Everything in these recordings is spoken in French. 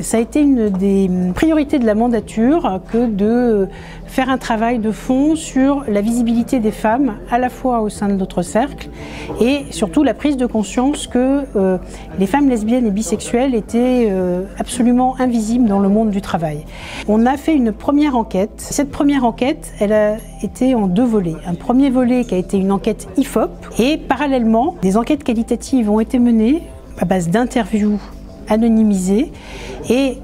Ça a été une des priorités de la mandature que de faire un travail de fond sur la visibilité des femmes, à la fois au sein de notre cercle et surtout la prise de conscience que les femmes lesbiennes et bisexuelles étaient absolument invisibles dans le monde du travail. On a fait une première enquête. Cette première enquête, elle a été en 2 volets. Un premier volet qui a été une enquête IFOP et parallèlement, des enquêtes qualitatives ont été menées à base d'interviews anonymisées et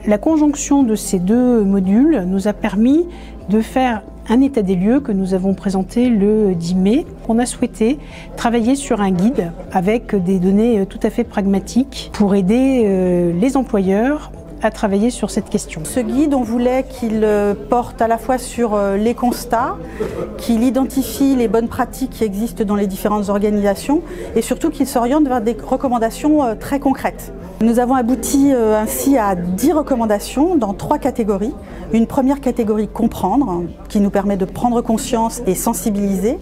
la conjonction de ces 2 modules nous a permis de faire un état des lieux que nous avons présenté le 10 mai. On a souhaité travailler sur un guide avec des données tout à fait pragmatiques pour aider les employeurs à travailler sur cette question. Ce guide, on voulait qu'il porte à la fois sur les constats, qu'il identifie les bonnes pratiques qui existent dans les différentes organisations et surtout qu'il s'oriente vers des recommandations très concrètes. Nous avons abouti ainsi à 10 recommandations dans 3 catégories. Une première catégorie comprendre, qui nous permet de prendre conscience et sensibiliser.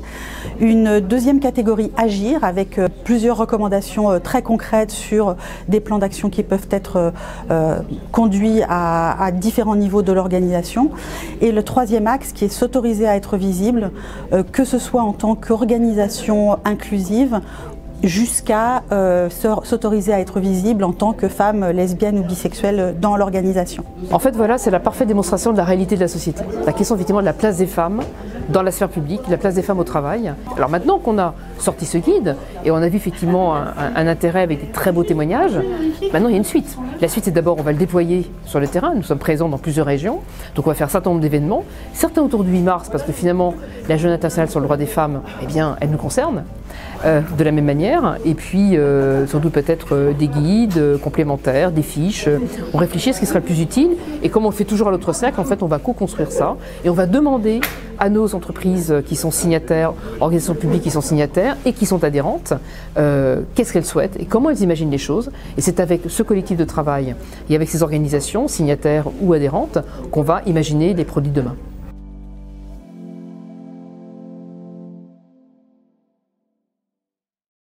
Une deuxième catégorie agir, avec plusieurs recommandations très concrètes sur des plans d'action qui peuvent être conduits à différents niveaux de l'organisation. Et le troisième axe qui est s'autoriser à être visible, que ce soit en tant qu'organisation inclusive jusqu'à s'autoriser à être visible en tant que femme lesbienne ou bisexuelle dans l'organisation. En fait, voilà, c'est la parfaite démonstration de la réalité de la société. La question effectivement de la place des femmes dans la sphère publique, la place des femmes au travail. Alors maintenant qu'on a sorti ce guide et on a vu effectivement un intérêt avec des très beaux témoignages, maintenant il y a une suite. La suite, c'est d'abord on va le déployer sur le terrain. Nous sommes présents dans plusieurs régions, donc on va faire un certain nombre d'événements, certains autour du 8 mars parce que finalement la Journée internationale sur le droit des femmes, eh bien, elle nous concerne. De la même manière, et puis surtout peut-être des guides complémentaires, des fiches. On réfléchit à ce qui serait le plus utile et comme on le fait toujours à l'autre cercle, en fait on va co-construire ça et on va demander à nos entreprises qui sont signataires, organisations publiques qui sont signataires et qui sont adhérentes, qu'est-ce qu'elles souhaitent et comment elles imaginent les choses. Et c'est avec ce collectif de travail et avec ces organisations signataires ou adhérentes qu'on va imaginer les produits de demain.